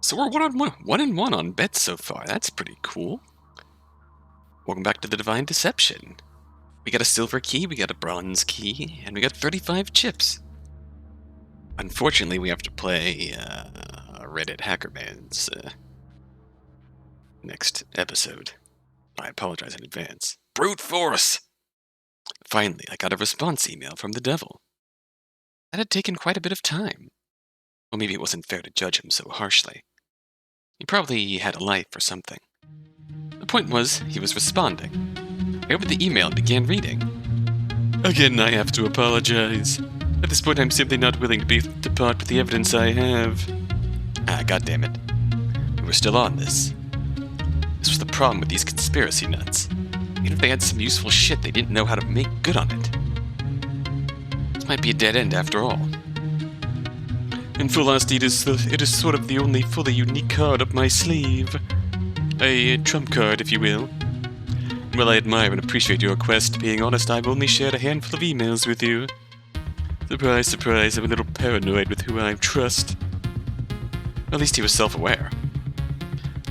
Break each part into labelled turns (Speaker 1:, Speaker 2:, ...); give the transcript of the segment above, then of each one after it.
Speaker 1: So we're one and one on bets so far. That's pretty cool. Welcome back to the Divine Deception. We got a silver key, we got a bronze key, and we got 35 chips. Unfortunately, we have to play Reddit Hackerman's next episode. I apologize in advance. Brute force! Finally, I got a response email from the devil. That had taken quite a bit of time. Well, maybe it wasn't fair to judge him so harshly. He probably had a life or something. The point was, he was responding. I opened the email and began reading. Again, I have to apologize. At this point, I'm simply not willing to part with the evidence I have. Ah, goddammit. We were still on this. This was the problem with these conspiracy nuts. Even if they had some useful shit, they didn't know how to make good on it. This might be a dead end after all. In full honesty, it is sort of the only fully unique card up my sleeve. A trump card, if you will. While I admire and appreciate your request, being honest, I've only shared a handful of emails with you. Surprise, surprise, I'm a little paranoid with who I trust. At least he was self-aware.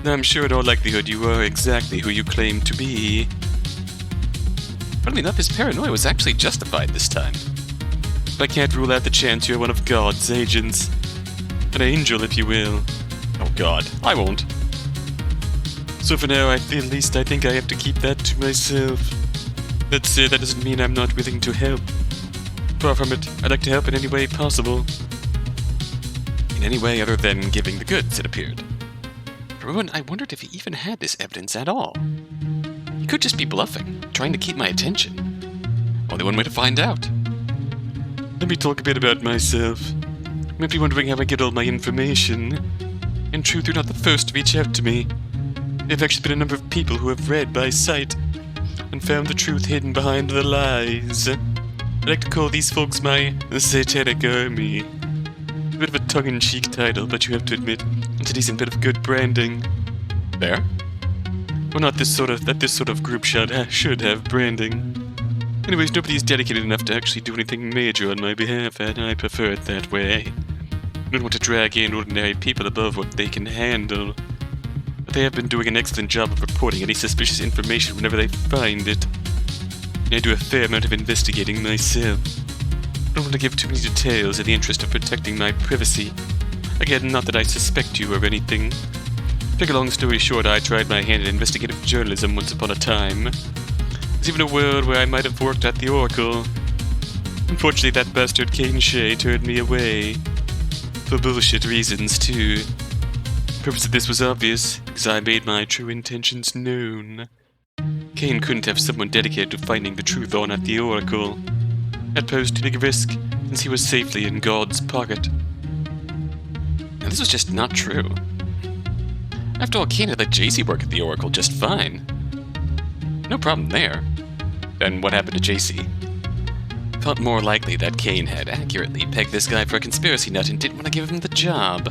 Speaker 1: I'm sure in all likelihood you are exactly who you claim to be. Funnily enough, his paranoia was actually justified this time. But I can't rule out the chance you're one of God's agents. An angel, if you will. Oh God, I won't. So for now, at least I think I have to keep that to myself. That said, that doesn't mean I'm not willing to help. Far from it, I'd like to help in any way possible. In any way other than giving the goods, it appeared. For a moment, I wondered if he even had this evidence at all. He could just be bluffing, trying to keep my attention. Only one way to find out. Let me talk a bit about myself. You might be wondering how I get all my information. In truth, you're not the first to reach out to me. There have actually been a number of people who have read my site and found the truth hidden behind the lies. I like to call these folks my satanic army. A bit of a tongue-in-cheek title, but you have to admit, it's a decent bit of good branding. There? Well, not this sort of group should have branding. Anyways, nobody's dedicated enough to actually do anything major on my behalf, and I prefer it that way. I don't want to drag in ordinary people above what they can handle. But they have been doing an excellent job of reporting any suspicious information whenever they find it. And I do a fair amount of investigating myself. I don't want to give too many details in the interest of protecting my privacy. Again, not that I suspect you of anything. To make a long story short, I tried my hand at investigative journalism once upon a time. There's even a world where I might have worked at the Oracle. Unfortunately, that bastard Cain Shea turned me away. For bullshit reasons, too. The purpose of this was obvious, because I made my true intentions known. Cain couldn't have someone dedicated to finding the truth on at the Oracle. That posed too big a risk, since he was safely in God's pocket. Now, this was just not true. After all, Cain had let JC work at the Oracle just fine. No problem there. Then what happened to JC? Felt more likely that Cain had accurately pegged this guy for a conspiracy nut and didn't want to give him the job.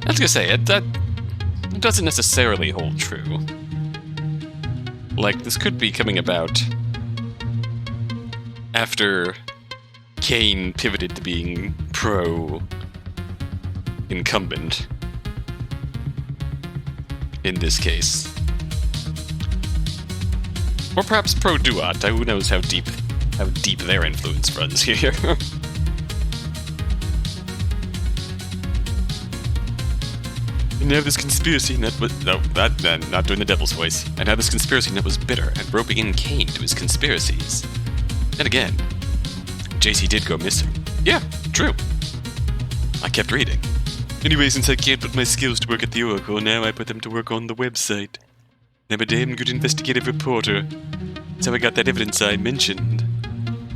Speaker 1: I was gonna say, that doesn't necessarily hold true. Like, this could be coming about after Cain pivoted to being pro-incumbent. In this case. Or perhaps pro-duot. Who knows how deep their influence runs here. And now this conspiracy nut was... No, not doing the devil's voice. And now this conspiracy nut was bitter and roping in Cain to his conspiracies. And again, JC did go missing. Yeah, true. I kept reading. Anyway, since I can't put my skills to work at the Oracle, now I put them to work on the website. I'm a damn good investigative reporter. That's how I got that evidence I mentioned.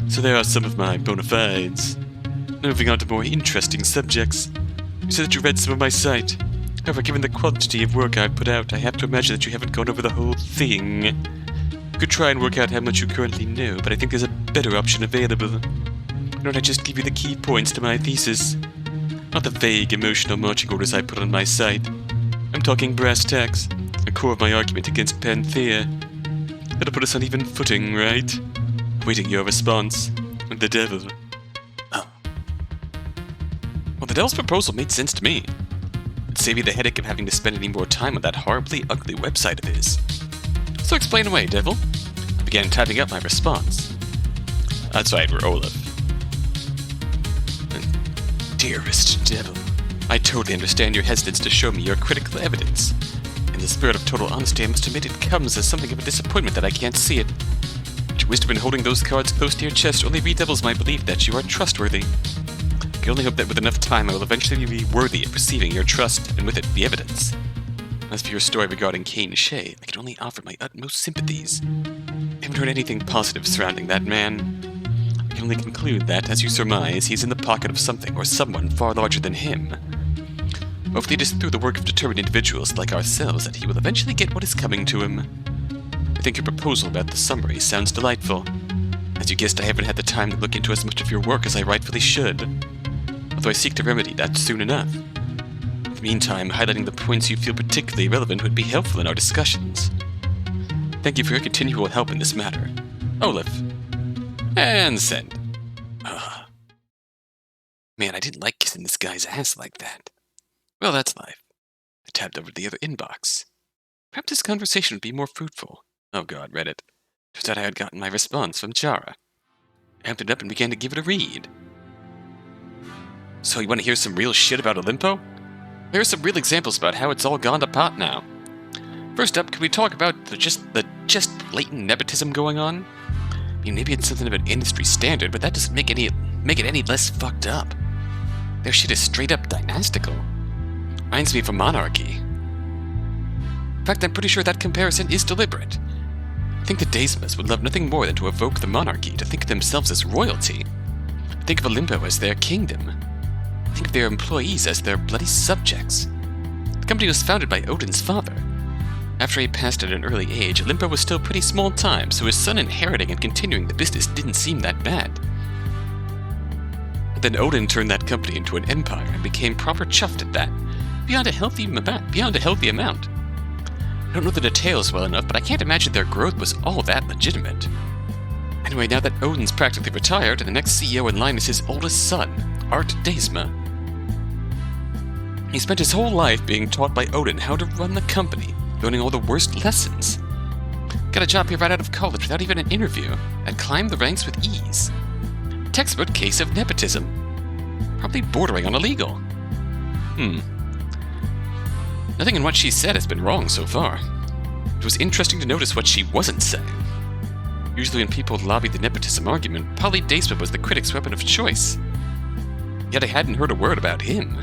Speaker 1: So there are some of my bona fides. Moving on to more interesting subjects. You said that you read some of my site. However, given the quantity of work I've put out, I have to imagine that you haven't gone over the whole thing. You could try and work out how much you currently know, but I think there's a better option available. Why don't I just give you the key points to my thesis? Not the vague, emotional marching orders I put on my site. I'm talking brass tacks, the core of my argument against Panthea. That'll put us on even footing, right? Awaiting your response. The devil. Oh. Well, the Adele's proposal made sense to me. It'd save you the headache of having to spend any more time on that horribly ugly website of his. So explain away, Devil. I began typing up my response. That's right, we're Olif. Dearest Devil, I totally understand your hesitance to show me your critical evidence. In the spirit of total honesty, I must admit it comes as something of a disappointment that I can't see it. But your wisdom in holding those cards close to your chest only redoubles my belief that you are trustworthy. I can only hope that with enough time I will eventually be worthy of receiving your trust, and with it, the evidence. As for your story regarding Cain Shea, I can only offer my utmost sympathies. I haven't heard anything positive surrounding that man. I can only conclude that, as you surmise, he's in the pocket of something or someone far larger than him. Hopefully it is through the work of determined individuals like ourselves that he will eventually get what is coming to him. I think your proposal about the summary sounds delightful. As you guessed, I haven't had the time to look into as much of your work as I rightfully should, although I seek to remedy that soon enough. In the meantime, highlighting the points you feel particularly relevant would be helpful in our discussions. Thank you for your continual help in this matter. Olif. And send. Man, I didn't like kissing this guy's ass like that. Well, that's life. I tabbed over to the other inbox. Perhaps this conversation would be more fruitful. Oh god, Reddit. Turns out I had gotten my response from Chara. I amped it up and began to give it a read. So you want to hear some real shit about Olimpo? Here are some real examples about how it's all gone to pot now. First up, can we talk about the just blatant nepotism going on? I mean, maybe it's something of an industry standard, but that doesn't make it any less fucked up. Their shit is straight up dynastical. Reminds me of a monarchy. In fact, I'm pretty sure that comparison is deliberate. I think the Desmas would love nothing more than to evoke the monarchy, to think of themselves as royalty. Think of Olimpo as their kingdom. Think of their employees as their bloody subjects. The company was founded by Odin's father. After he passed at an early age, Olimpo was still pretty small time, so his son inheriting and continuing the business didn't seem that bad. But then Odin turned that company into an empire and became proper chuffed at that, beyond a healthy amount. I don't know the details well enough, but I can't imagine their growth was all that legitimate. Anyway, now that Odin's practically retired, the next CEO in line is his oldest son, Art Desma. He spent his whole life being taught by Odin how to run the company, learning all the worst lessons. Got a job here right out of college without even an interview, and climbed the ranks with ease. Textbook case of nepotism. Probably bordering on illegal. Nothing in what she said has been wrong so far. It was interesting to notice what she wasn't saying. Usually when people lobbied the nepotism argument, Polly Desma was the critic's weapon of choice. Yet I hadn't heard a word about him.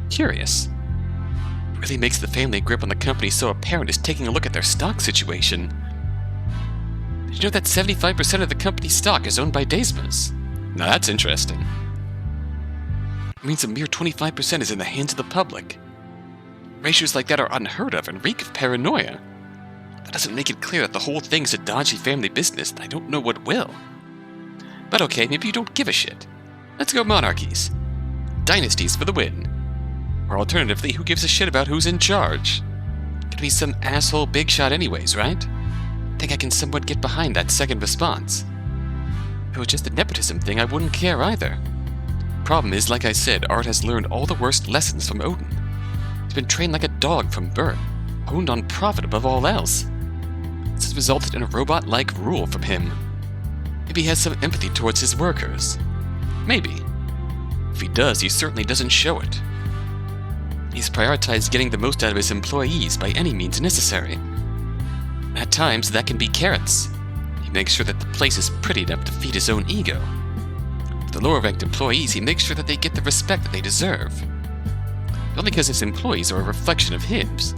Speaker 1: Curious. What really makes the family grip on the company so apparent is taking a look at their stock situation. Did you know that 75% of the company's stock is owned by Desmas? Now that's interesting. It means a mere 25% is in the hands of the public. Ratios like that are unheard of and reek of paranoia. That doesn't make it clear that the whole thing's a dodgy family business, and I don't know what will. But okay, maybe you don't give a shit. Let's go monarchies. Dynasties for the win. Or alternatively, who gives a shit about who's in charge? Could be some asshole big shot anyways, right? Think I can somewhat get behind that second response. If it was just the nepotism thing, I wouldn't care either. Problem is, like I said, Art has learned all the worst lessons from Odin. He's been trained like a dog from birth, honed on profit above all else. This has resulted in a robot-like rule from him. Maybe he has some empathy towards his workers. Maybe. If he does, he certainly doesn't show it. He's prioritized getting the most out of his employees by any means necessary. At times, that can be carrots. He makes sure that the place is pretty enough to feed his own ego. For the lower-ranked employees, he makes sure that they get the respect that they deserve. Only because his employees are a reflection of his.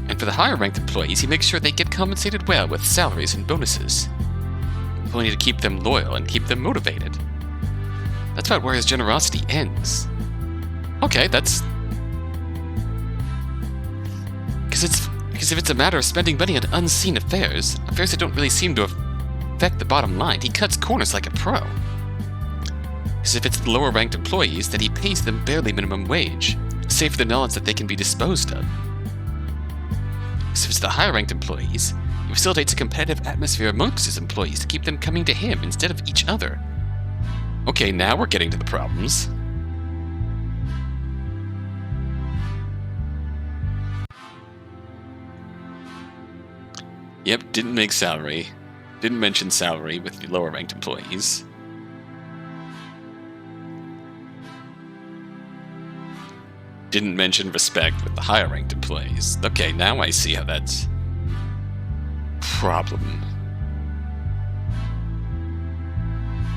Speaker 1: And for the higher-ranked employees, he makes sure they get compensated well with salaries and bonuses. Only to keep them loyal and keep them motivated. That's about where his generosity ends. Okay, that's... Because if it's a matter of spending money on unseen affairs that don't really seem to affect the bottom line, he cuts corners like a pro. Because if it's the lower-ranked employees, then he pays them barely minimum wage, save for the knowledge that they can be disposed of. Because if it's the higher-ranked employees, he facilitates a competitive atmosphere amongst his employees to keep them coming to him instead of each other. Okay, now we're getting to the problems. Yep, didn't make salary. Didn't mention salary with the lower ranked employees. Didn't mention respect with the higher ranked employees. Okay, now I see how that's problem.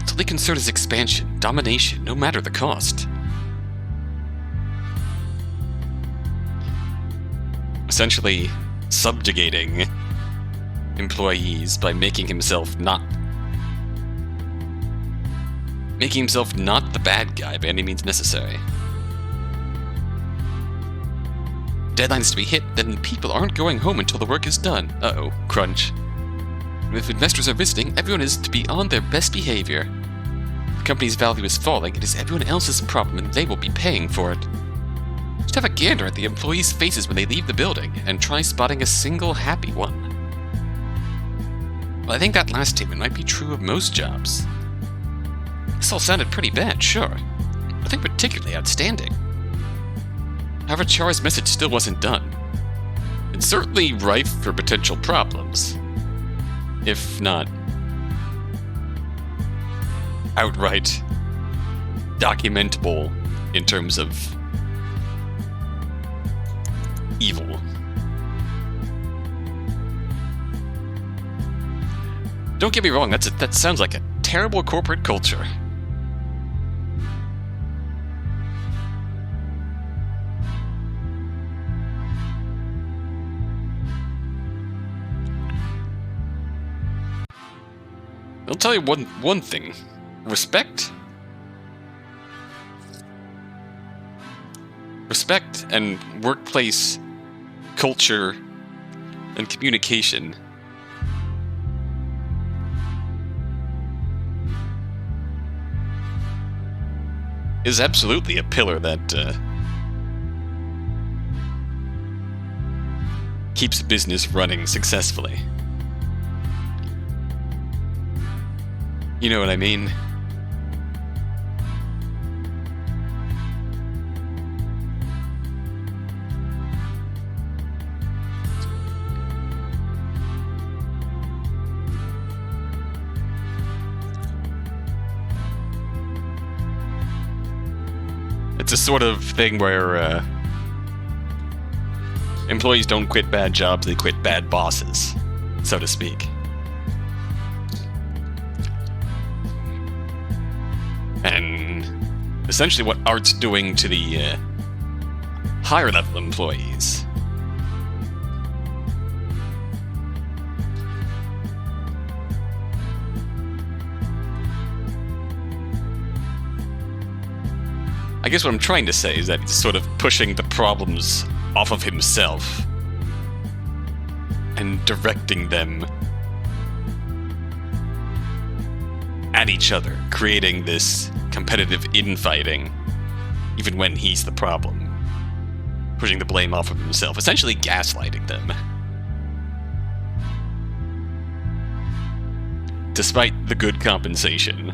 Speaker 1: Its only concern is expansion, domination, no matter the cost. Essentially subjugating employees by making himself not the bad guy by any means necessary. Deadlines to be hit, then people aren't going home until the work is done. Uh-oh, crunch. If investors are visiting, everyone is to be on their best behavior. The company's value is falling, it is everyone else's problem and they will be paying for it. Just have a gander at the employees' faces when they leave the building, and try spotting a single happy one. Well, I think that last statement might be true of most jobs. This all sounded pretty bad, sure. Nothing particularly outstanding. However, Char's message still wasn't done. It's certainly rife for potential problems. If not outright documentable in terms of evil. Don't get me wrong, that sounds like a terrible corporate culture. I'll tell you one thing. Respect and workplace culture and communication is absolutely a pillar that keeps a business running successfully. You know what I mean? It's a sort of thing where employees don't quit bad jobs, they quit bad bosses, so to speak. And essentially what Art's doing to the higher level employees. I guess what I'm trying to say is that he's sort of pushing the problems off of himself and directing them at each other, creating this competitive infighting, even when he's the problem. Pushing the blame off of himself, essentially gaslighting them. Despite the good compensation.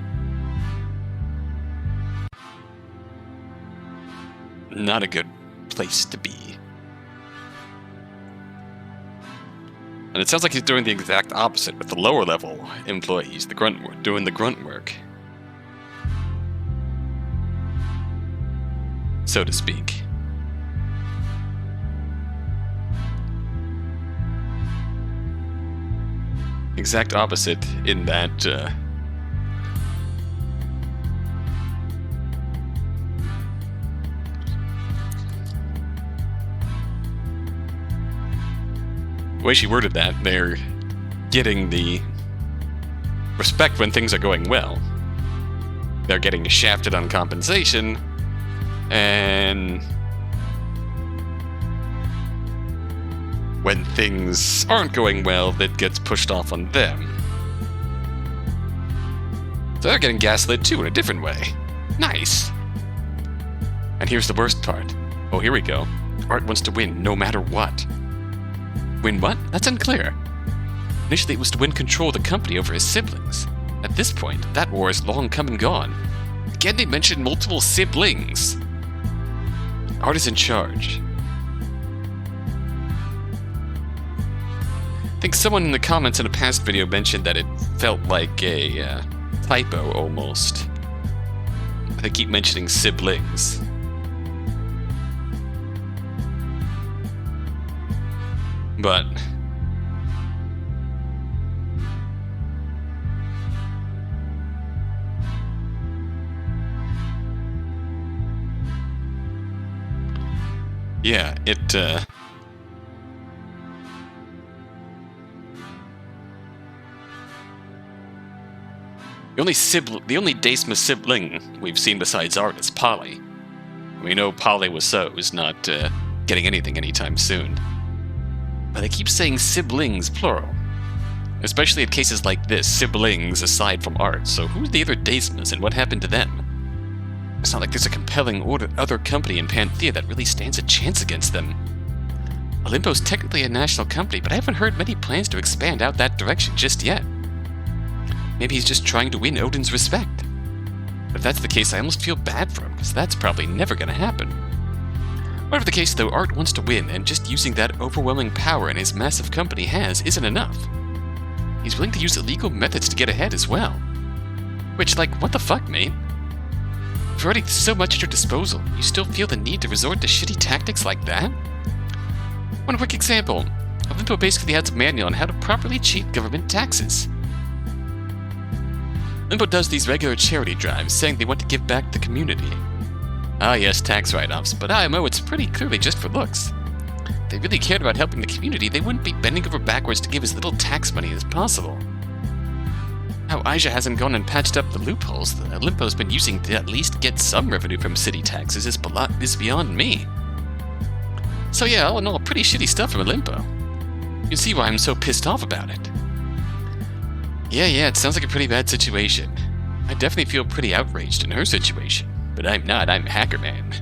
Speaker 1: Not a good place to be. And it sounds like he's doing the exact opposite with the lower level employees, doing the grunt work. So to speak. Exact opposite in that the way she worded that, they're getting the respect when things are going well. They're getting shafted on compensation, and when things aren't going well, that gets pushed off on them. So they're getting gaslit too in a different way. Nice. And here's the worst part. Oh, here we go. Art wants to win no matter what. Win what? That's unclear. Initially it was to win control of the company over his siblings. At this point, that war is long come and gone. Again, they mentioned multiple siblings. Art is in charge. I think someone in the comments in a past video mentioned that it felt like a typo almost. They keep mentioning siblings. But yeah, the only Dacemus sibling we've seen besides Art is Polly. We know Polly is not getting anything anytime soon. But they keep saying siblings, plural. Especially in cases like this, siblings aside from Art. So who's the other Dacemus and what happened to them? It's not like there's a compelling other company in Panthea that really stands a chance against them. Olimpo's technically a national company, but I haven't heard many plans to expand out that direction just yet. Maybe he's just trying to win Odin's respect. If that's the case, I almost feel bad for him, because that's probably never going to happen. Whatever the case, though, Art wants to win, and just using that overwhelming power in his massive company isn't enough. He's willing to use illegal methods to get ahead as well. Which, like, what the fuck, mate? With already so much at your disposal, you still feel the need to resort to shitty tactics like that? One quick example. Olimpo basically has a manual on how to properly cheat government taxes. Olimpo does these regular charity drives, saying they want to give back to the community. Ah yes, tax write-offs, but IMO it's pretty clearly just for looks. If they really cared about helping the community, they wouldn't be bending over backwards to give as little tax money as possible. How Aisha hasn't gone and patched up the loopholes that Olimpo's been using to at least get some revenue from city taxes is beyond me. So yeah, all in all, pretty shitty stuff from Olimpo. You can see why I'm so pissed off about it. Yeah, it sounds like a pretty bad situation. I definitely feel pretty outraged in her situation, but I'm not, I'm Hacker Man.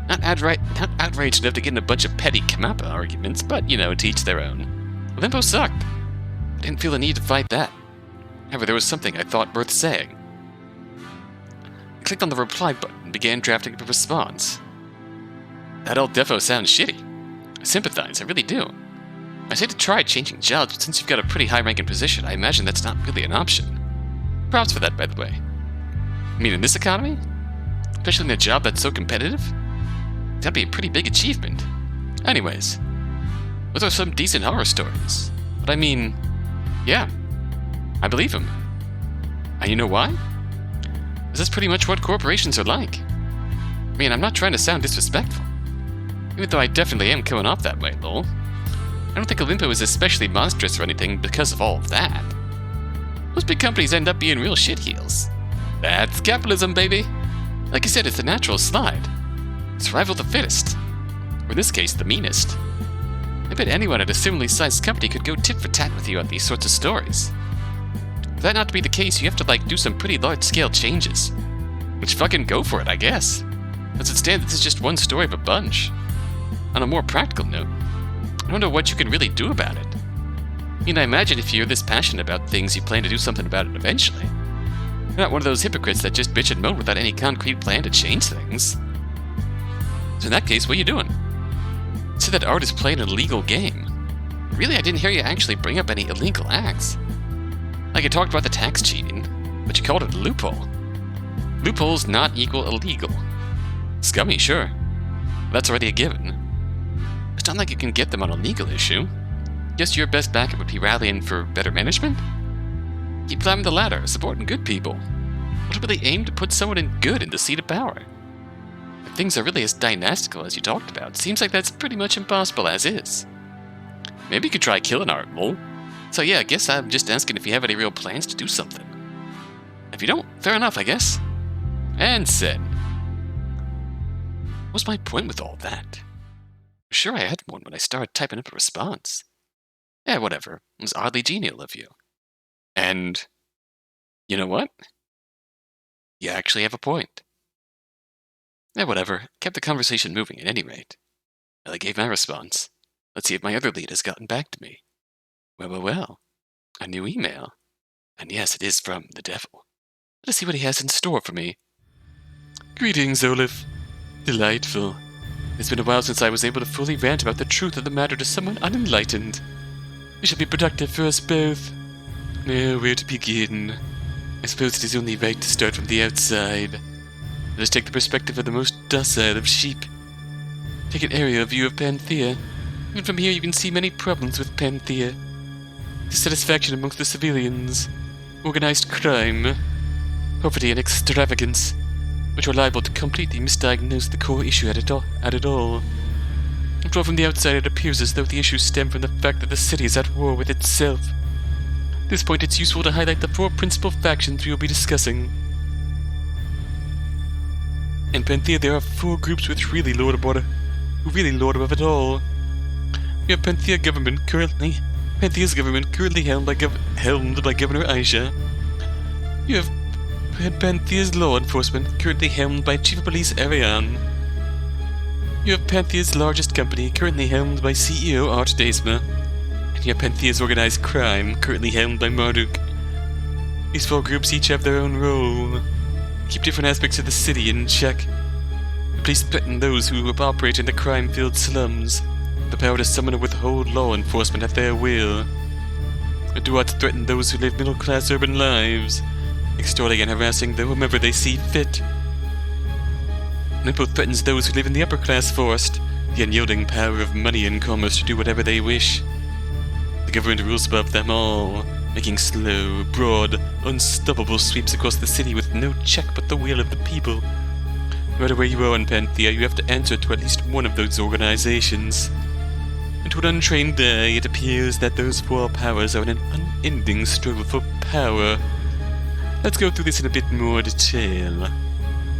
Speaker 1: Not outraged enough to get in a bunch of petty Kappa arguments, but, you know, to each their own. Olimpo sucked. I didn't feel the need to fight that. However, there was something I thought worth saying. I clicked on the reply button and began drafting up a response. That all defo sounds shitty. I sympathize, I really do. I say to try changing jobs, but since you've got a pretty high-ranking position, I imagine that's not really an option. Props for that, by the way. I mean, in this economy? Especially in a job that's so competitive? That'd be a pretty big achievement. Anyways, those are some decent horror stories. But I mean, yeah, I believe him. And you know why? This is pretty much what corporations are like. I mean, I'm not trying to sound disrespectful. Even though I definitely am coming off that way, lol. I don't think Olimpo is especially monstrous or anything because of all of that. Most big companies end up being real shitheels. That's capitalism, baby! Like I said, it's a natural slide. Survival of the fittest. Or in this case, the meanest. I bet anyone at a similarly sized company could go tit for tat with you on these sorts of stories. For that not to be the case, you have to, do some pretty large-scale changes. Which fucking go for it, I guess. As it stands, this is just one story of a bunch. On a more practical note, I don't know what you can really do about it. I mean, I imagine if you're this passionate about things, you plan to do something about it eventually. You're not one of those hypocrites that just bitch and moan without any concrete plan to change things. So in that case, what are you doing? You said that Art is playing an illegal game. Really, I didn't hear you actually bring up any illegal acts. Like you talked about the tax cheating, but you called it a loophole. Loopholes not equal illegal. Scummy, sure. That's already a given. It's not like you can get them on a legal issue. Guess your best backup would be rallying for better management? Keep climbing the ladder, supporting good people. What if they aim to put someone in good in the seat of power? If things are really as dynastical as you talked about, seems like that's pretty much impossible as is. Maybe you could try killing Art, lol. So yeah, I guess I'm just asking if you have any real plans to do something. If you don't, fair enough, I guess. And send. What's my point with all that? Sure, I had one when I started typing up a response. Yeah, whatever. It was oddly genial of you. And you know what? You actually have a point. Yeah, whatever. Kept the conversation moving at any rate. Well, I gave my response. Let's see if my other lead has gotten back to me. Well. A new email. And yes, it is from the devil. Let's see what he has in store for me. Greetings, Olif. Delightful. It's been a while since I was able to fully rant about the truth of the matter to someone unenlightened. It shall be productive for us both. Now, where to begin? I suppose it is only right to start from the outside. Let us take the perspective of the most docile of sheep. Take an aerial view of Panthea. Even from here you can see many problems with Panthea. Dissatisfaction amongst the civilians, organized crime, poverty and extravagance, which are liable to completely misdiagnose the core issue at it all. After all, from the outside it appears as though the issues stem from the fact that the city is at war with itself. At this point it's useful to highlight the 4 principal factions we will be discussing. In Panthea there are 4 groups which really lord above it all. We have Panthea's government currently helmed by Governor Aisha. You have Panthea's law enforcement, currently helmed by Chief of Police Ariane. You have Panthea's largest company, currently helmed by CEO Art Desma. And you have Panthea's organized crime, currently helmed by Marduk. These 4 groups each have their own role. Keep different aspects of the city in check. The police threaten those who operate in the crime-filled slums, the power to summon or withhold law enforcement at their will. The Duats threaten those who live middle-class urban lives, extorting and harassing whomever they see fit. Nimpo threatens those who live in the upper-class forest, the unyielding power of money and commerce to do whatever they wish. The government rules above them all, making slow, broad, unstoppable sweeps across the city with no check but the will of the people. No matter where you are in Panthea, you have to answer to at least one of those organizations. And to an untrained eye, it appears that those 4 powers are in an unending struggle for power. Let's go through this in a bit more detail.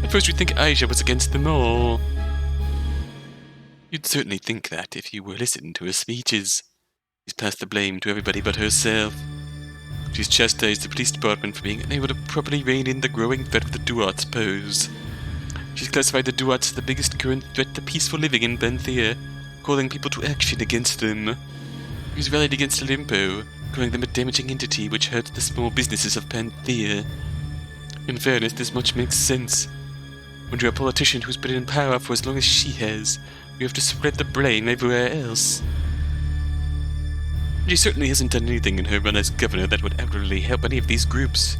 Speaker 1: At first you'd think Aisha was against them all. You'd certainly think that if you were listening to her speeches. She's passed the blame to everybody but herself. She's chastised the police department for being unable to properly rein in the growing threat of the Duats pose. She's classified the Duats as the biggest current threat to peaceful living in Panthea, calling people to action against them. She's rallied against Limpo, calling them a damaging entity which hurts the small businesses of Panthea. In fairness, this much makes sense. When you're a politician who's been in power for as long as she has, you have to spread the blame everywhere else. She certainly hasn't done anything in her run as governor that would outwardly help any of these groups.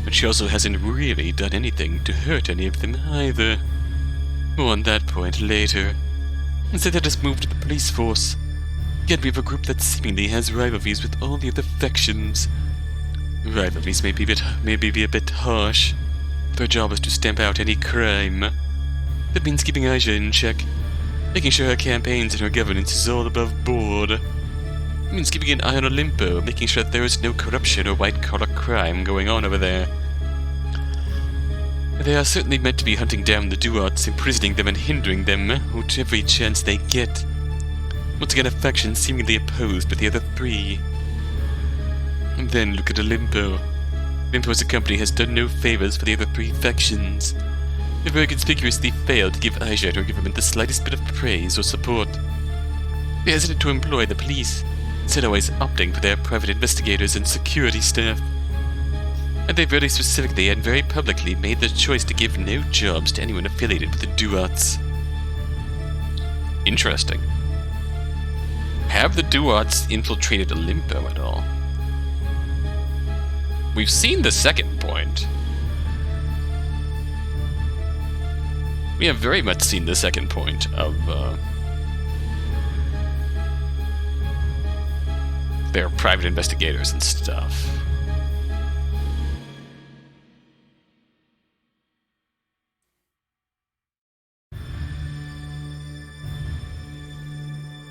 Speaker 1: But she also hasn't really done anything to hurt any of them either. More on that point later. Instead, let us move to the police force. Again, we have a group that seemingly has rivalries with all the other factions. Rivalries may be a bit harsh. Their job is to stamp out any crime. That means keeping Aisha in check, making sure her campaigns and her governance is all above board. It means keeping an eye on Olimpo, making sure that there is no corruption or white-collar crime going on over there. They are certainly meant to be hunting down the Duats, imprisoning them and hindering them with every chance they get. Once again, a faction seemingly opposed with the other 3. And then look at Olimpo. Olimpo as a company has done no favors for the other 3 factions. They very conspicuously failed to give Aisha and her government the slightest bit of praise or support. They hesitate to employ the police, instead always opting for their private investigators and security staff. And they very specifically and very publicly made the choice to give no jobs to anyone affiliated with the Duats. Interesting. Have the Duats infiltrated Olimpo at all? We've seen the second point. We have very much seen the second point of their private investigators and stuff.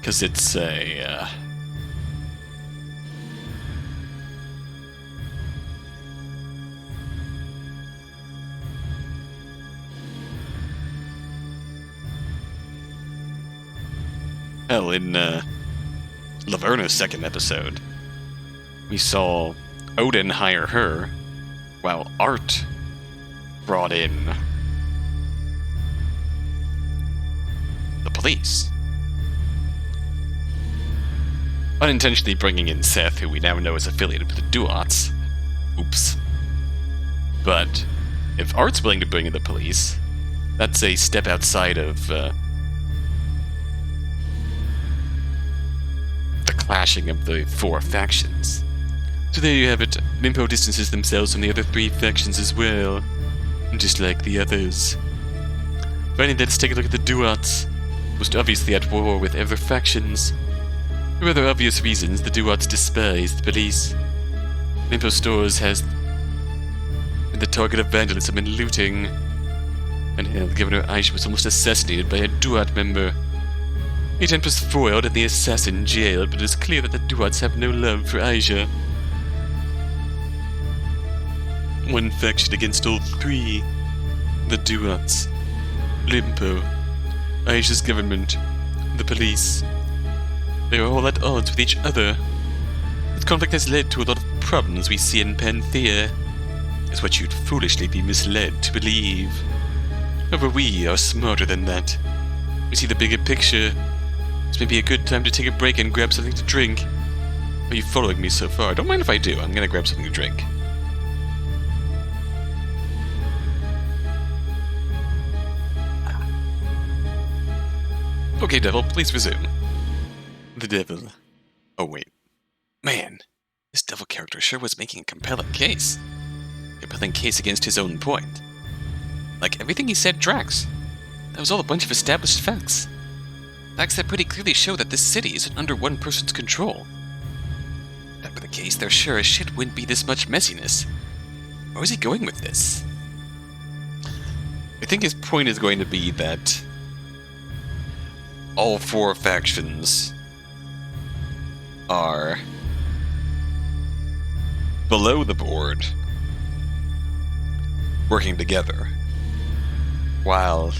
Speaker 1: Because it's a... Hell, in Laverna's second episode, we saw Odin hire her, while Art brought in the police. Unintentionally bringing in Seth, who we now know is affiliated with the Duats. Oops. But if Art's willing to bring in the police, That's a step outside of the clashing of the four factions. So there you have it. Limpo distances themselves from the other three factions as well, just like the others. Finally, let's take a look at the Duats. Most obviously at war with other factions. For rather obvious reasons, the Duats despise the police. Limpo Stores has been the target of vandalism and looting, and Governor Aisha was almost assassinated by a Duat member. The attempt was foiled and the assassin jailed, but it is clear that the Duats have no love for Aisha. One faction against all three. The Duats, Limpo, Aisha's government, the police. They are all at odds with each other. This conflict has led to a lot of problems we see in Panthea, is what you'd foolishly be misled to believe. However, we are smarter than that. We see the bigger picture. This may be a good time to take a break and grab something to drink. Are you following me so far? Don't mind if I do. I'm gonna grab something to drink. Okay, Devil, please resume. The Devil. Oh, wait. Man, this Devil character sure was making a compelling case. Compelling case against his own point. Like, everything he said tracks. That was all a bunch of established facts. Facts that pretty clearly show that this city isn't under one person's control. If that were the case, there sure as shit wouldn't be this much messiness. Where is he going with this? I think his point is going to be that all four factions are below the board, working together, while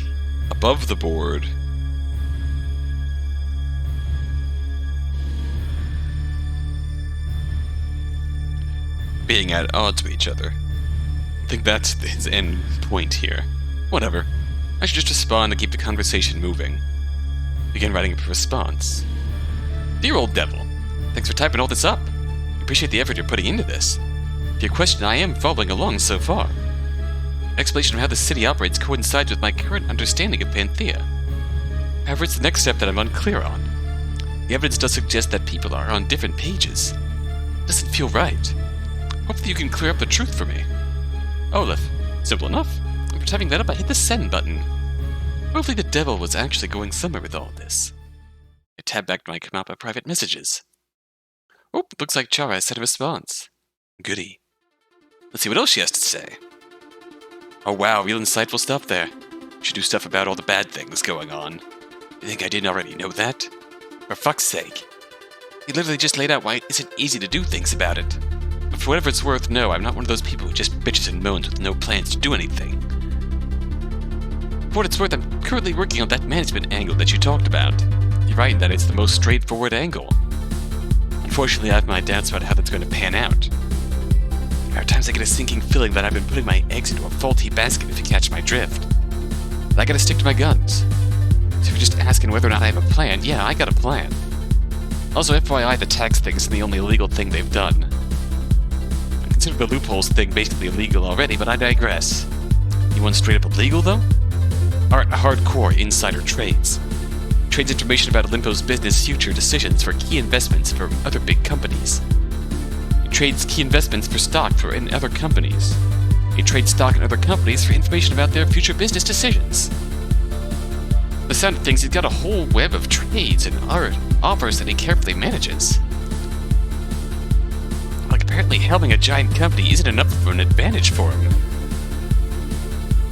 Speaker 1: above the board being at odds with each other. I think that's his end point here. Whatever. I should just respond and keep the conversation moving. Begin writing a response. Dear old Devil, thanks for typing all this up. I appreciate the effort you're putting into this. To your question, I am following along so far. Explanation of how the city operates coincides with my current understanding of Panthea. However, it's the next step that I'm unclear on. The evidence does suggest that people are on different pages. It doesn't feel right. Hopefully you can clear up the truth for me. Olif, simple enough. After typing that up, I hit the send button. Hopefully the Devil was actually going somewhere with all this. I tab back to my Kappa private messages. Oh, looks like Chara has sent a response. Goody. Let's see what else she has to say. Oh wow, real insightful stuff there. Should do stuff about all the bad things going on. You think I didn't already know that? For fuck's sake. He literally just laid out why it isn't easy to do things about it. But for whatever it's worth, no, I'm not one of those people who just bitches and moans with no plans to do anything. For what it's worth, I'm currently working on that management angle that you talked about. You're right in that it's the most straightforward angle. Unfortunately, I have my doubts about how that's going to pan out. There are times I get a sinking feeling that I've been putting my eggs into a faulty basket, if you catch my drift. But I gotta stick to my guns. So if you're just asking whether or not I have a plan, yeah, I got a plan. Also, FYI, the tax thing isn't the only illegal thing they've done. I consider the loopholes thing basically illegal already, but I digress. You want straight up illegal, though? Aren't hardcore insider trades. Trades information about Limpo's business future decisions for key investments from other big companies. It trades key investments for stock in other companies. It trades stock in other companies for information about their future business decisions. The sound of things, he's got a whole web of trades and offers that he carefully manages. Like, apparently helming a giant company isn't enough of an advantage for him.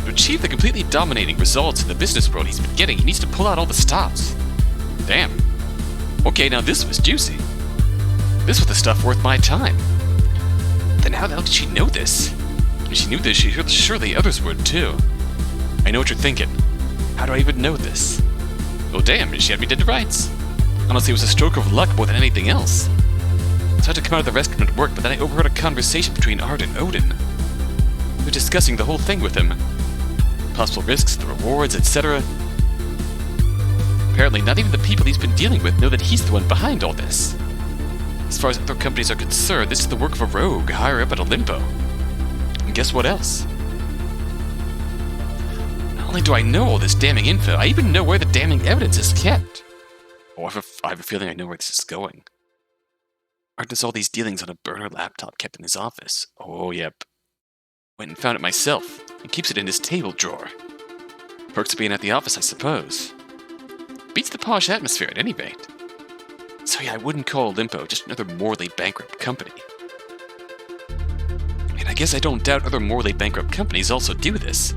Speaker 1: To achieve the completely dominating results in the business world he's been getting, he needs to pull out all the stops. Damn. Okay, now this was juicy. This was the stuff worth my time. Then how the hell did she know this? If she knew this, surely others would too. I know what you're thinking. How do I even know this? Oh damn, she had me dead to rights. Honestly, it was a stroke of luck more than anything else. I tried to come out of the restaurant at work, but then I overheard a conversation between Art and Odin. We were discussing the whole thing with him. Possible risks, the rewards, etc. Apparently, not even the people he's been dealing with know that he's the one behind all this. As far as other companies are concerned, this is the work of a rogue higher up at Olimpo. And guess what else? only do I know all this damning info, I even know where the damning evidence is kept. Oh, I have a feeling I know where this is going. Aren't there all these dealings on a burner laptop kept in his office? Oh, yep. Went and found it myself, and keeps it in his table drawer. Perks of being at the office, I suppose. Beats the posh atmosphere at any rate. So yeah, I wouldn't call Olimpo just another morally bankrupt company. And I guess I don't doubt other morally bankrupt companies also do this.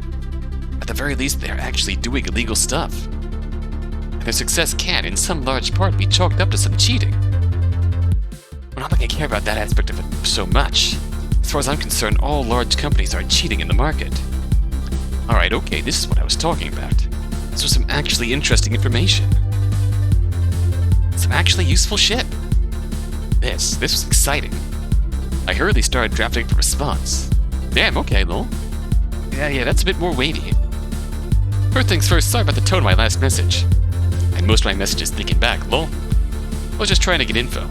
Speaker 1: At the very least, they're actually doing illegal stuff. And their success can, in some large part, be chalked up to some cheating. But not like I care about that aspect of it so much. As far as I'm concerned, all large companies are cheating in the market. Alright, okay, this is what I was talking about. This was some actually interesting information. Some actually useful shit. This was exciting. I hurriedly started drafting the response. Damn, okay, lol. Yeah, that's a bit more weighty. First things first, sorry about the tone of my last message. And most of my messages thinking back, lol. I was just trying to get info.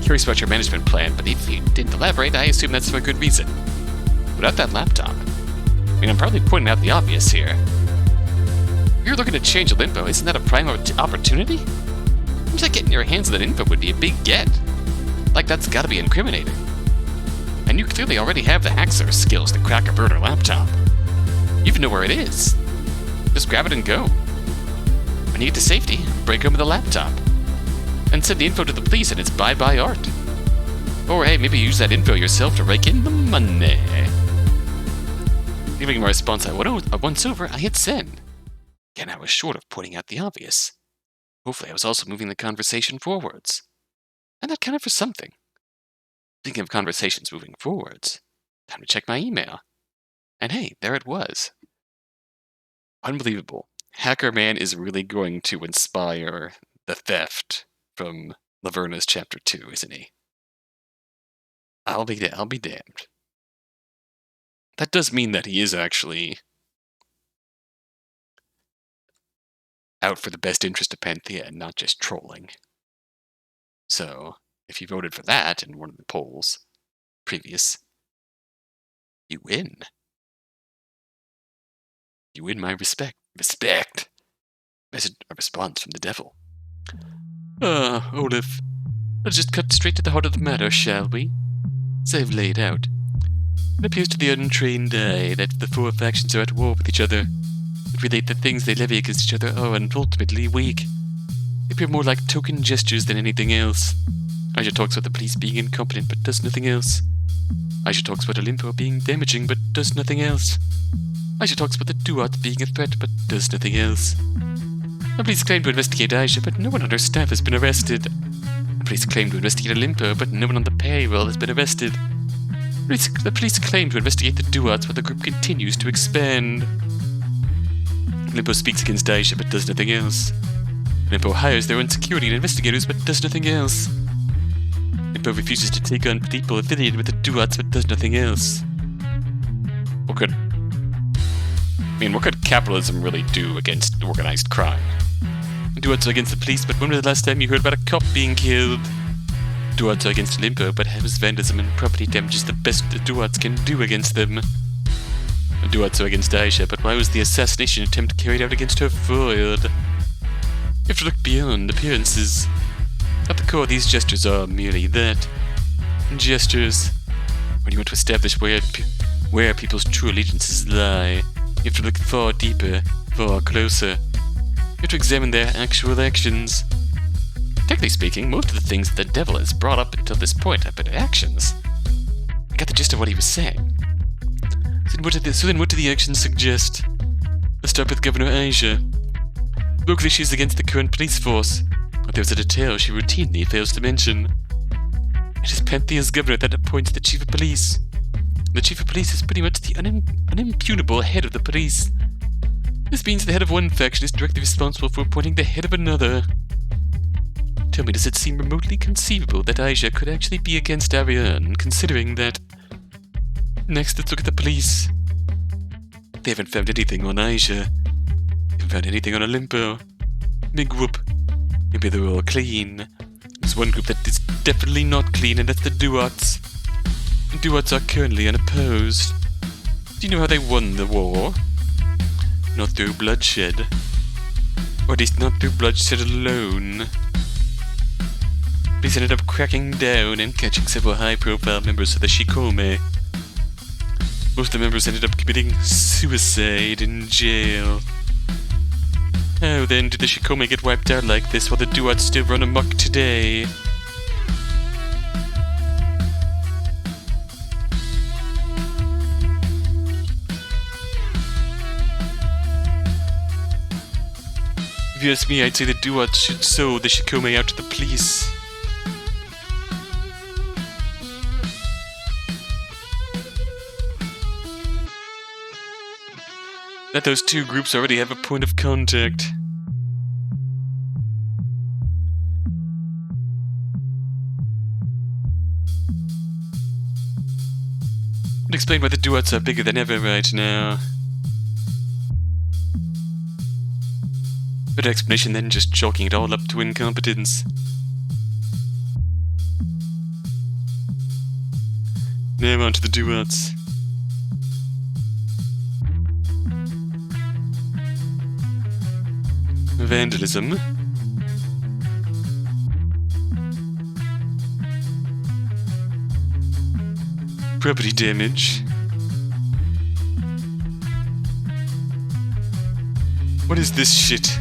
Speaker 1: Curious about your management plan, but if you didn't elaborate, I assume that's for a good reason. Without that laptop. I mean, I'm probably pointing out the obvious here. If you're looking to change Olimpo, isn't that a prime opportunity? Seems like getting your hands on that info would be a big get. Like, that's gotta be incriminating. And you clearly already have the hacker skills to crack a burner laptop. You even know where it is. Just grab it and go. When you get to safety, break open the laptop. And send the info to the police and it's bye-bye art. Or hey, maybe use that info yourself to rake in the money. Leaving my response once over, I hit send. Again, I was short of pointing out the obvious. Hopefully I was also moving the conversation forwards. And that counted for something. Speaking of conversations moving forwards, time to check my email. And hey, there it was. Unbelievable. Hacker Man is really going to inspire the theft from Laverna's Chapter 2, isn't he? I'll be damned. That does mean that he is actually out for the best interest of Panthea and not just trolling. So, if you voted for that in one of the polls previous, you win. You win my respect. Respect! A response from the devil. Olif, let's just cut straight to the heart of the matter, shall we? As I've laid out, it appears to the untrained eye that the four factions are at war with each other, and relate the things they levy against each other are ultimately weak. They appear more like token gestures than anything else. Aisha talks about the police being incompetent but does nothing else. Aisha talks about Olimpo being damaging but does nothing else. Aisha talks about the Duat being a threat but does nothing else. The police claim to investigate Aisha, but no one on her staff has been arrested. The police claim to investigate Olimpo, but no one on the payroll has been arrested. The police claim to investigate the Duats, but the group continues to expand. Olimpo speaks against Aisha, but does nothing else. Olimpo hires their own security and investigators, but does nothing else. Olimpo refuses to take on people affiliated with the Duats, but does nothing else. What could capitalism really do against organized crime? Duats are against the police, but when was the last time you heard about a cop being killed? Duats are against Olimpo, but has vandalism and property damages the best the Duats can do against them. Duats are against Aisha, but why was the assassination attempt carried out against her foiled? You have to look beyond appearances. At the core, these gestures are merely that. Gestures. When you want to establish where people's true allegiances lie, you have to look far deeper, far closer. You have to examine their actual actions. Technically speaking, most of the things that the devil has brought up until this point have been actions. I got the gist of what he was saying. So then what do the actions suggest? Let's start with Governor Aisha. Locally, she's against the current police force, but there's a detail she routinely fails to mention. It is Panthea's governor that appoints the chief of police. The chief of police is pretty much the unimpugnable head of the police. This means the head of one faction is directly responsible for appointing the head of another. Tell me, does it seem remotely conceivable that Aisha could actually be against Ariane, considering that... Next, let's look at the police. They haven't found anything on Aisha. They haven't found anything on Olimpo. Big whoop. Maybe they're all clean. There's one group that is definitely not clean, and that's the Duats. The Duats are currently unopposed. Do you know how they won the war? Not through bloodshed. Or at least not through bloodshed alone. Police ended up cracking down and catching several high-profile members of the Shikome. Most of the members ended up committing suicide in jail. How then did the Shikome get wiped out like this while the Duats still run amok today? If you ask me, I'd say the Duats should sell the Shikome out to the police. That those two groups already have a point of contact. Would explain why the Duats are bigger than ever right now. Better explanation than just chalking it all up to incompetence. Now on to the Duats. Vandalism. Property damage. What is this shit?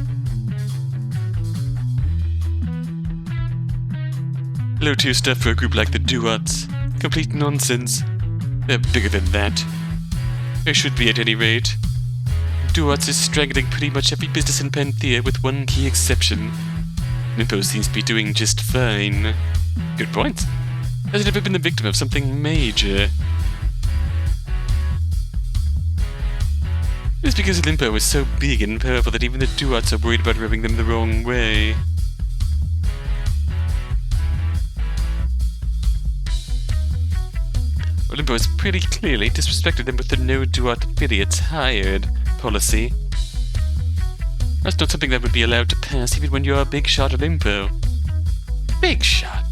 Speaker 1: Low tier stuff for a group like the Duats. Complete nonsense. They're bigger than that. They should be at any rate. Duats is strangling pretty much every business in Panthea with one key exception. Limpo seems to be doing just fine. Good point. Has it ever been the victim of something major? It's because Limpo is so big and powerful that even the Duats are worried about rubbing them the wrong way. Limpo has pretty clearly disrespected them with the no Duat affiliates hired policy. That's not something that would be allowed to pass even when you're a big shot at Limpo. Big shot?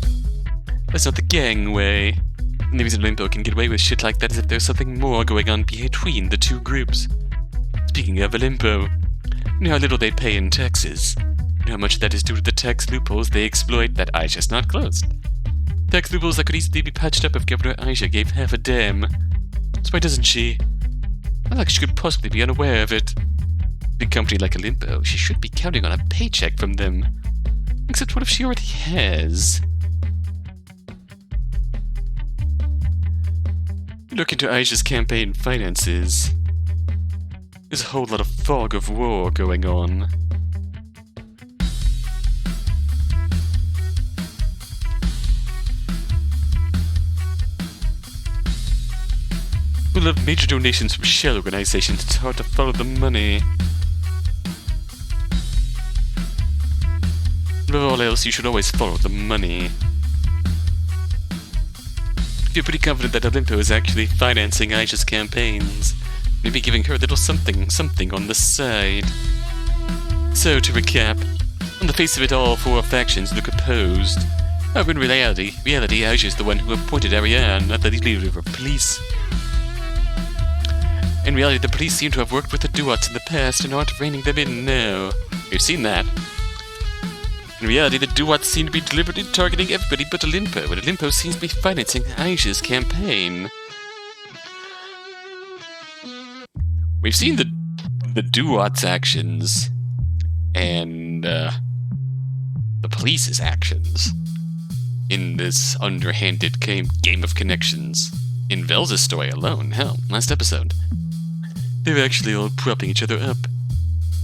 Speaker 1: That's not the gang way. And the reason Limpo can get away with shit like that is if there's something more going on between the two groups. Speaking of Limpo, you know how little they pay in taxes. You know how much of that is due to the tax loopholes they exploit that Aisha's not closed. Tax loopholes that could easily be patched up if Governor Aisha gave half a damn. So why doesn't she? Not like she could possibly be unaware of it. Big company like Limpo, she should be counting on a paycheck from them. Except what if she already has? Look into Aisha's campaign finances. There's a whole lot of fog of war going on. We'll have major donations from shell organizations. It's hard to follow the money. Above all else, you should always follow the money. I feel pretty confident that Limpo is actually financing Aisha's campaigns. Maybe giving her a little something on the side. So, to recap, on the face of it, all four factions look opposed. However, in reality, Aisha is the one who appointed Ariane, not the leader of police. In reality, the police seem to have worked with the Duats in the past and aren't reining them in now. We've seen that. In reality, the Duats seem to be deliberately targeting everybody but Limpo, and Limpo seems to be financing Aisha's campaign. We've seen the Duats' actions and the police's actions in this underhanded game of connections. In Velza's story alone, hell, last episode. They're actually all propping each other up.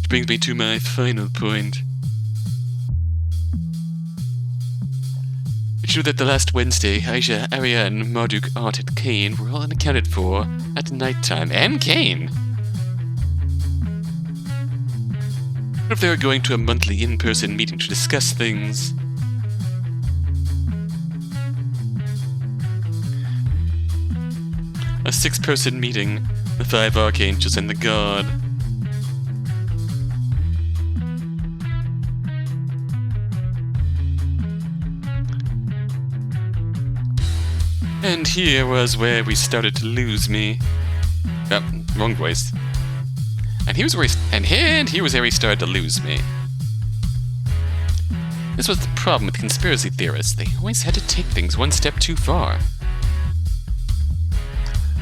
Speaker 1: Which brings me to my final point. It's true that the last Wednesday, Aisha, Ariane, Marduk, Art, and Kane were all unaccounted for at nighttime. And Kane! What if they were going to a monthly in-person meeting to discuss things? A 6-person meeting, the 5 archangels and the god. And here was where we started to lose me. Oh, wrong voice. I And he was where he started to lose me. This was the problem with conspiracy theorists. They always had to take things one step too far.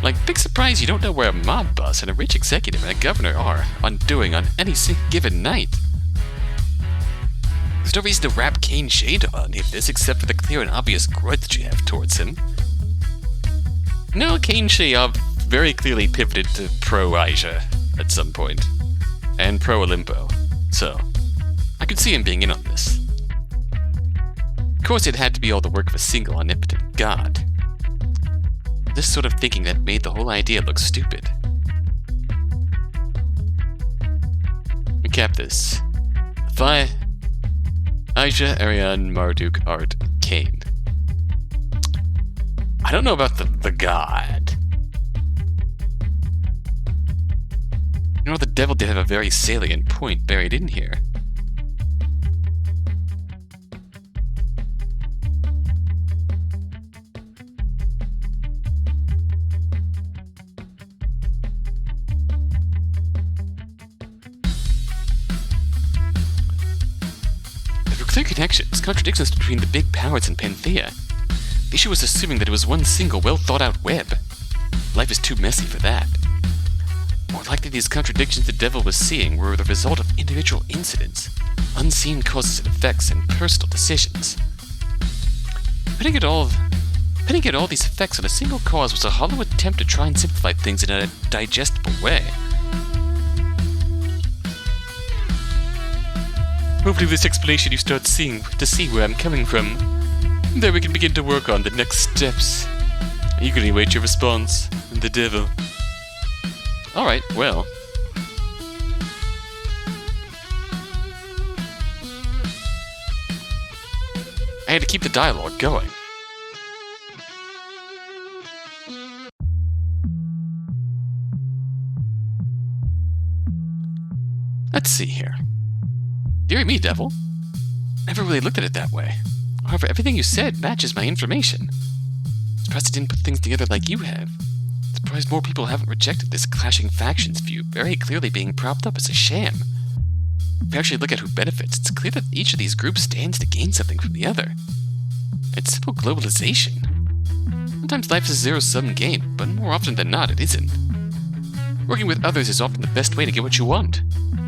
Speaker 1: Like, big surprise you don't know where a mob boss and a rich executive and a governor are undoing on any given night. There's no reason to wrap Kane Shade on any of this except for the clear and obvious grudge you have towards him. No, Kane Shade very clearly pivoted to pro-Aisha at some point, and pro-Olimpo, so I could see him being in on this. Of course, it had to be all the work of a single omnipotent god. This sort of thinking that made the whole idea look stupid. Recap this. Aisha, Ariane, Marduk, Art, Kane. I don't know about the god. You know, the devil did have a very salient point buried in here. Clear connections, contradictions between the big powers and Panthea. The issue was assuming that it was one single, well-thought-out web. Life is too messy for that. More likely, these contradictions the devil was seeing were the result of individual incidents, unseen causes and effects, and personal decisions. Putting at all these effects on a single cause was a hollow attempt to try and simplify things in a digestible way. Hopefully with this explanation you start to see where I'm coming from. Then we can begin to work on the next steps. I eagerly await your response, the devil. Alright, well. I had to keep the dialogue going. Let's see here. Dear me, devil. Never really looked at it that way. However, everything you said matches my information. Surprised I didn't put things together like you have. Surprised more people haven't rejected this clashing factions view, very clearly being propped up as a sham. If you actually look at who benefits, it's clear that each of these groups stands to gain something from the other. It's simple globalization. Sometimes life is a zero-sum game, but more often than not, it isn't. Working with others is often the best way to get what you want.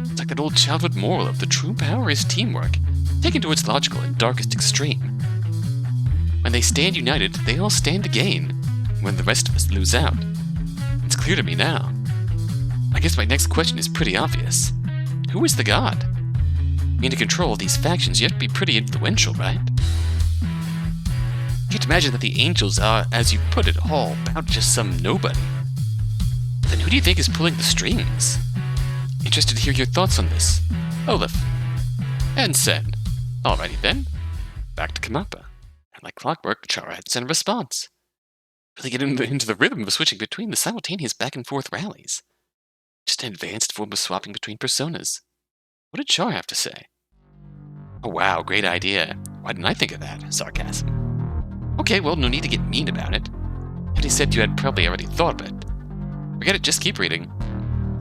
Speaker 1: It's like that old childhood moral of the true power is teamwork, taken to its logical and darkest extreme. When they stand united, they all stand to gain, when the rest of us lose out. It's clear to me now. I guess my next question is pretty obvious. Who is the god? I mean, to control these factions, you have to be pretty influential, right? You can't imagine that the angels are, as you put it, all about just some nobody. Then who do you think is pulling the strings? Interested to hear your thoughts on this. Olif. And send. Alrighty then. Back to Kappa. And like clockwork, Chara had sent a response. Really get into the rhythm of switching between the simultaneous back and forth rallies. Just an advanced form of swapping between personas. What did Char have to say? Oh wow, great idea. Why didn't I think of that? Sarcasm. Okay, well, no need to get mean about it. But he said you had probably already thought of it. Forget it, just keep reading.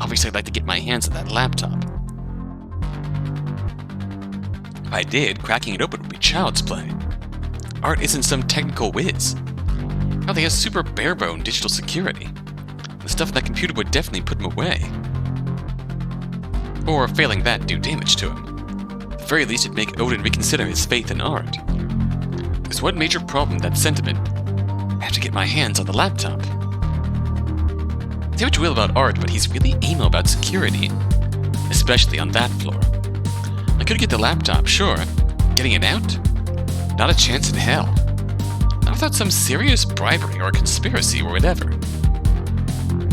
Speaker 1: Obviously, I'd like to get my hands on that laptop. If I did, cracking it open would be child's play. Art isn't some technical whiz. Probably has super bare-bone digital security. The stuff on that computer would definitely put him away. Or, failing that, do damage to him. At the very least, it'd make Odin reconsider his faith in art. There's one major problem with that sentiment. I have to get my hands on the laptop. Say what you will about art, but he's really anal about security. Especially on that floor. I could get the laptop, sure. Getting it out? Not a chance in hell. Not without some serious bribery or conspiracy or whatever.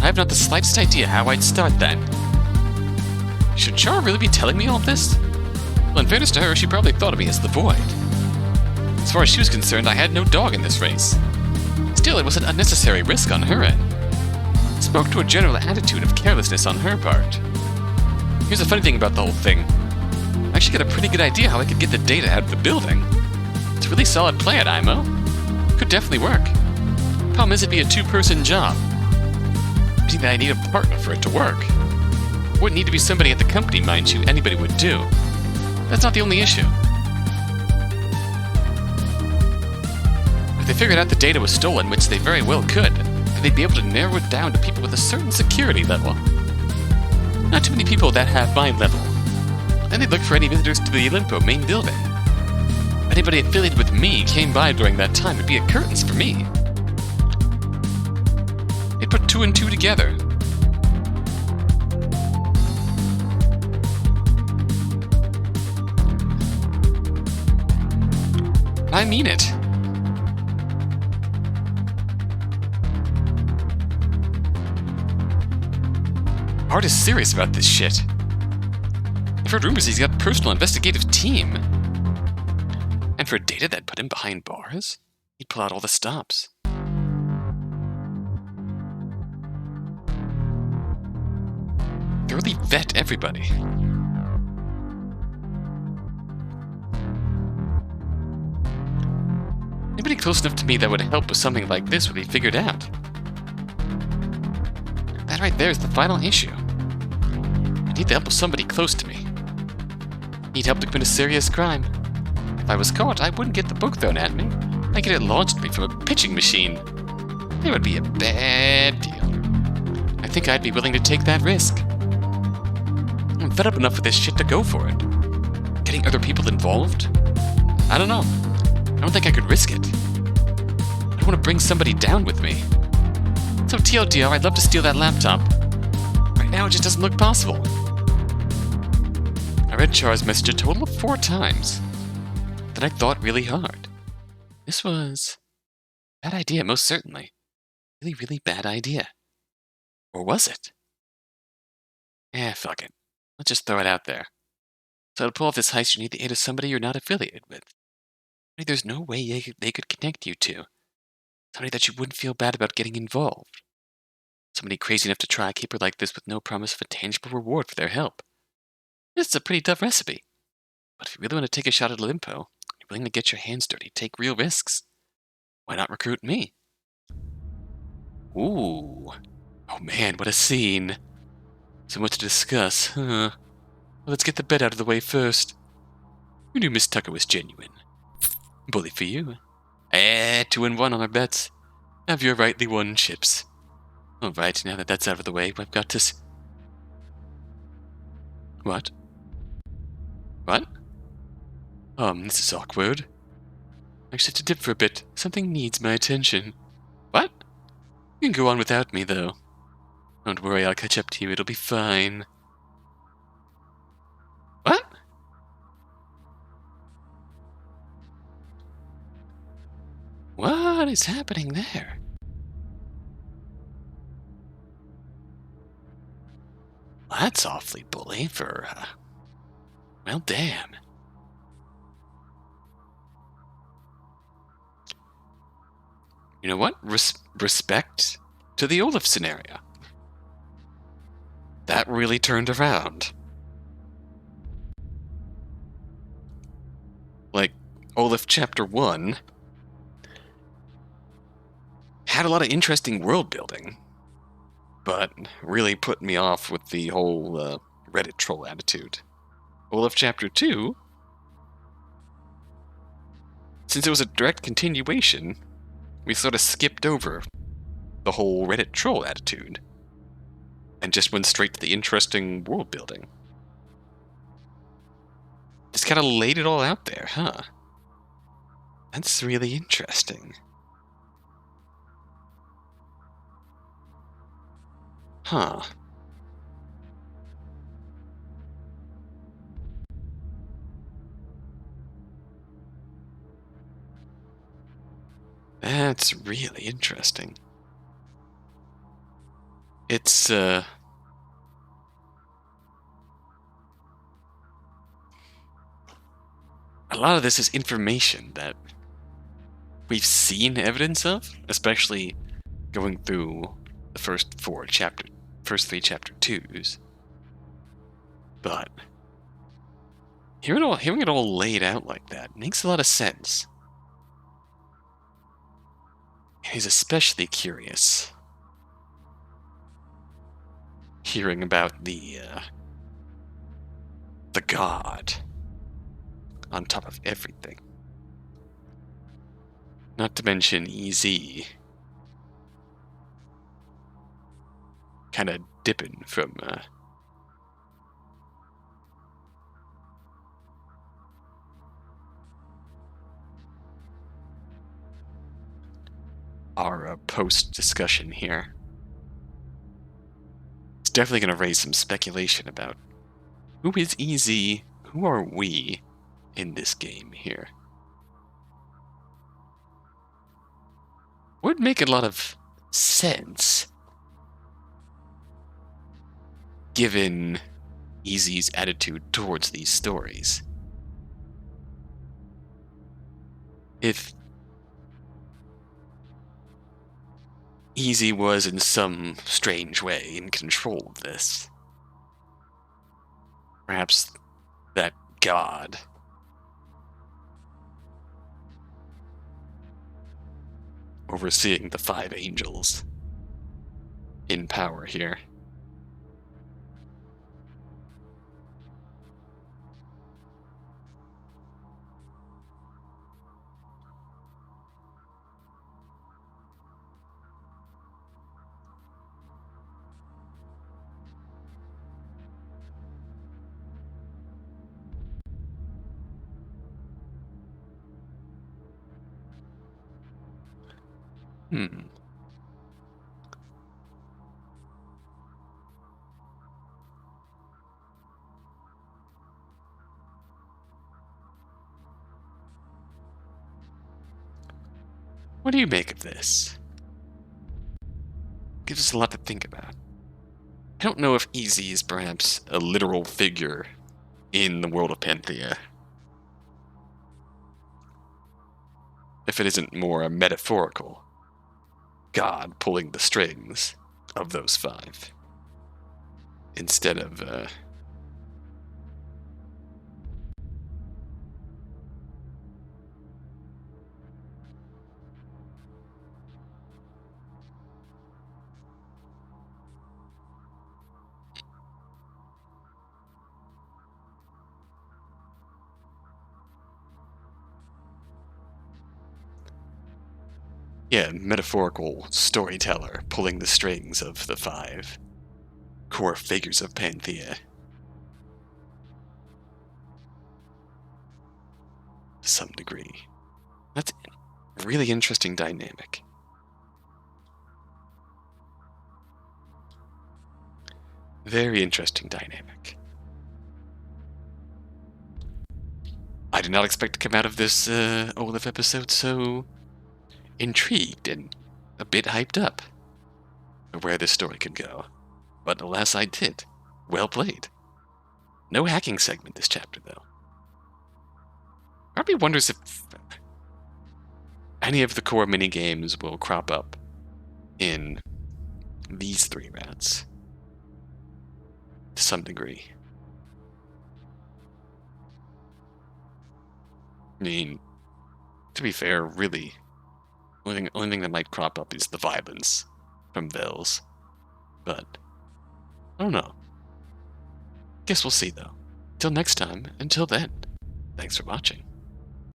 Speaker 1: I have not the slightest idea how I'd start that. Should Char really be telling me all this? Well, in fairness to her, she probably thought of me as the Void. As far as she was concerned, I had no dog in this race. Still, it was an unnecessary risk on her end. It spoke to a general attitude of carelessness on her part. Here's the funny thing about the whole thing. I actually got a pretty good idea how I could get the data out of the building. It's a really solid plan, IMO. Could definitely work. Problem is, it'd be a two-person job. I think that I need a partner for it to work. Wouldn't need to be somebody at the company, mind you. Anybody would do. That's not the only issue. If they figured out the data was stolen, which they very well could, then they'd be able to narrow it down to people with a certain security level. Not too many people that have my level. Then they'd look for any visitors to the Olimpo main building. If anybody affiliated with me came by during that time, it'd be a curtains for me. They'd put 2 and 2 together. I mean it. Art is serious about this shit. I've heard rumors he's got a personal investigative team. And for data that put him behind bars, he'd pull out all the stops. Thoroughly vet everybody. Anybody close enough to me that would help with something like this would be figured out. That right there is the final issue. I need the help of somebody close to me. Need help to commit a serious crime. If I was caught, I wouldn't get the book thrown at me. I'd get it launched at me from a pitching machine. It would be a bad deal. I think I'd be willing to take that risk. I'm fed up enough with this shit to go for it. Getting other people involved? I don't know. I don't think I could risk it. I don't want to bring somebody down with me. So TLDR, I'd love to steal that laptop. Right now, it just doesn't look possible. I read Char's message a total of 4 times. Then I thought really hard. This was a bad idea, most certainly. Really, really bad idea. Or was it? Fuck it. Let's just throw it out there. So to pull off this heist, you need the aid of somebody you're not affiliated with. There's no way they could connect you to. Somebody that you wouldn't feel bad about getting involved. Somebody crazy enough to try a caper like this with no promise of a tangible reward for their help. This is a pretty tough recipe. But if you really want to take a shot at Olimpo, you're willing to get your hands dirty, take real risks, why not recruit me? Ooh. Oh man, what a scene. So much to discuss, huh? Well, let's get the bet out of the way first. Who knew Miss Tucker was genuine? Bully for you. 2 and 1 on our bets. Have your rightly won chips. Alright, now that that's out of the way, I've got to What? What? This is awkward. I just have to dip for a bit. Something needs my attention. What? You can go on without me, though. Don't worry, I'll catch up to you. It'll be fine. What? What is happening there? Well, that's awfully bully for, well, damn. You know what? Respect to the Olif scenario. That really turned around. Like, Olif Chapter 1 had a lot of interesting world building, but really put me off with the whole Reddit troll attitude. Olif Chapter 2, since it was a direct continuation, we sort of skipped over the whole Reddit troll attitude and just went straight to the interesting world building. Just kind of laid it all out there, huh? That's really interesting. Huh. That's really interesting. It's, a lot of this is information that we've seen evidence of, especially going through the first 3 chapter 2s. But hearing it all laid out like that makes a lot of sense. He's especially curious. hearing about the god on top of everything. Not to mention EZ kind of dipping from our post-discussion here. It's definitely going to raise some speculation about who is EZ, who are we in this game here. Would make a lot of sense given EZ's attitude towards these stories. If EZ was in some strange way in control of this, perhaps that god overseeing the 5 angels in power here. What do you make of this? Gives us a lot to think about. I don't know if EZ is perhaps a literal figure in the world of Panthea. If it isn't more a metaphorical god pulling the strings of those 5. Instead of metaphorical storyteller pulling the strings of the 5 core figures of Panthea. To some degree. That's a really interesting dynamic. Very interesting dynamic. I did not expect to come out of this Olif episode so intrigued and a bit hyped up for where this story could go. But alas, I did. Well played. No hacking segment this chapter, though. Part of me wonders if any of the core minigames will crop up in these 3 rounds. To some degree. I mean, to be fair, really, only thing that might crop up is the violence from Vels. But, I don't know. Guess we'll see, though. Till next time, until then, thanks for watching.